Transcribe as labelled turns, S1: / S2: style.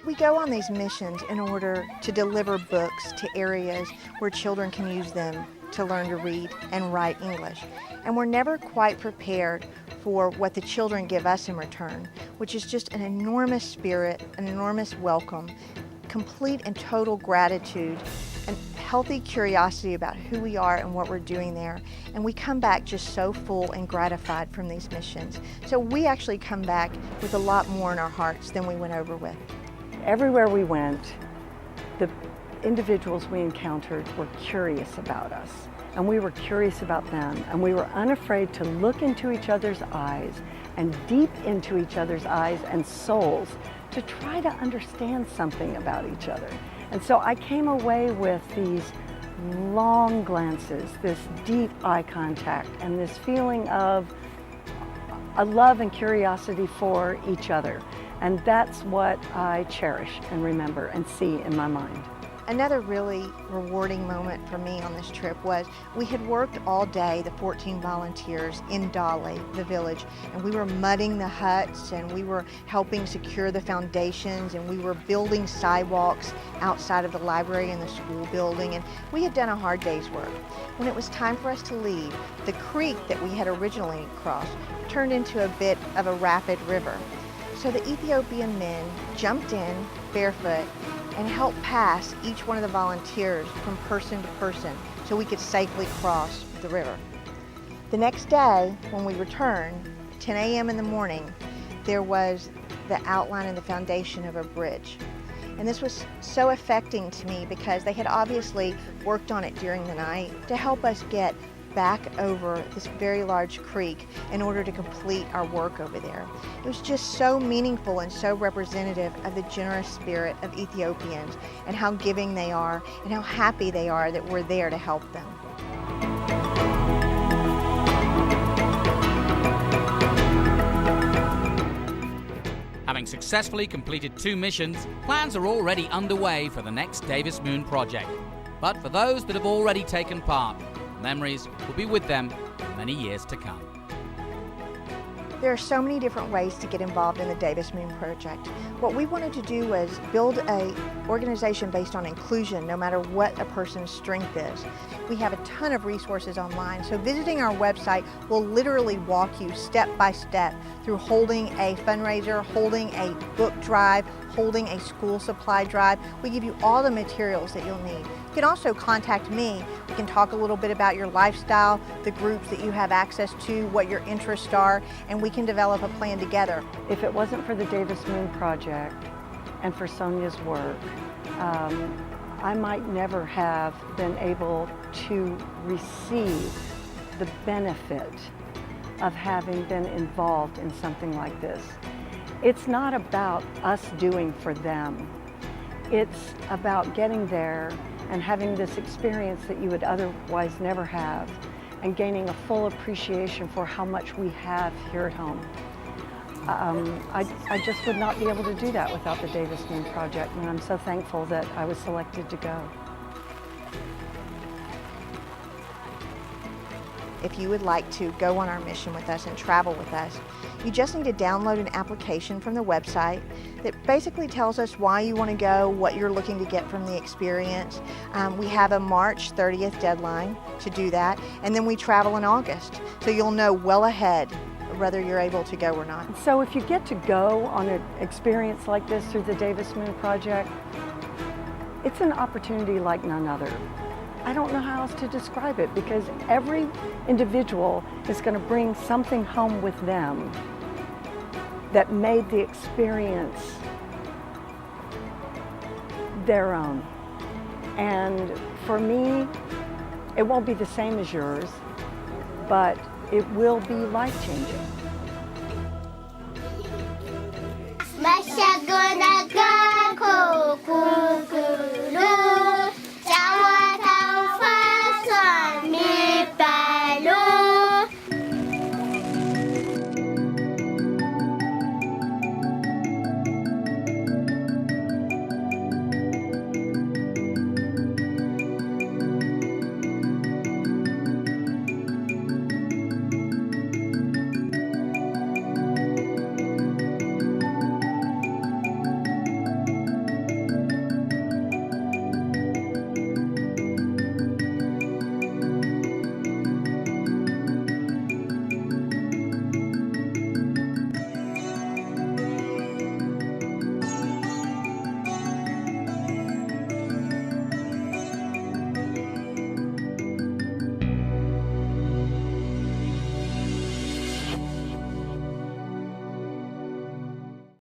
S1: We go on these missions in order to deliver books to areas where children can use them to learn to read and write English. And we're never quite prepared for what the children give us in return, which is just an enormous spirit, an enormous welcome, complete and total gratitude, and healthy curiosity about who we are and what we're doing there. And we come back just so full and gratified from these missions. So we actually come back with a lot more in our hearts than we went over with.
S2: Everywhere we went, the individuals we encountered were curious about us, and we were curious about them, and we were unafraid to look into each other's eyes and deep into each other's eyes and souls to try to understand something about each other. And so I came away with these long glances, this deep eye contact, and this feeling of a love and curiosity for each other. And that's what I cherish and remember and see in my mind.
S1: Another really rewarding moment for me on this trip was we had worked all day, the 14 volunteers, in Dali, the village, and we were mudding the huts, and we were helping secure the foundations, and we were building sidewalks outside of the library and the school building, and we had done a hard day's work. When it was time for us to leave, the creek that we had originally crossed turned into a bit of a rapid river. So the Ethiopian men jumped in barefoot and helped pass each one of the volunteers from person to person so we could safely cross the river. The next day, when we returned, 10 a.m. in the morning, there was the outline and the foundation of a bridge. And this was so affecting to me because they had obviously worked on it during the night to help us get back over this very large creek in order to complete our work over there. It was just so meaningful and so representative of the generous spirit of Ethiopians and how giving they are and how happy they are that we're there to help them.
S3: Having successfully completed 2 missions, plans are already underway for the next Davis Moon project. But for those that have already taken part, memories will be with them for many years to come.
S1: There are so many different ways to get involved in the Davis Moon Project. What we wanted to do was build an organization based on inclusion, no matter what a person's strength is. We have a ton of resources online, so visiting our website will literally walk you step by step through holding a fundraiser, holding a book drive, holding a school supply drive. We give you all the materials that you'll need. You can also contact me. We can talk a little bit about your lifestyle, the groups that you have access to, what your interests are, and we can develop a plan together.
S2: If it wasn't for the Davis Moon Project and for Sonia's work, I might never have been able to receive the benefit of having been involved in something like this. It's not about us doing for them. It's about getting there and having this experience that you would otherwise never have and gaining a full appreciation for how much we have here at home. I just would not be able to do that without the Davis Moon Project, and I'm so thankful that I was selected to go.
S1: If you would like to go on our mission with us and travel with us, you just need to download an application from the website that basically tells us why you want to go, what you're looking to get from the experience. We have a March 30th deadline to do that, and then we travel in August, so you'll know well ahead whether you're able to go or not.
S2: So if you get to go on an experience like this through the Davis Moon Project, it's an opportunity like none other. I don't know how else to describe it because every individual is going to bring something home with them that made the experience their own. And for me, it won't be the same as yours, but it will be life-changing.
S4: Masya guna ga ko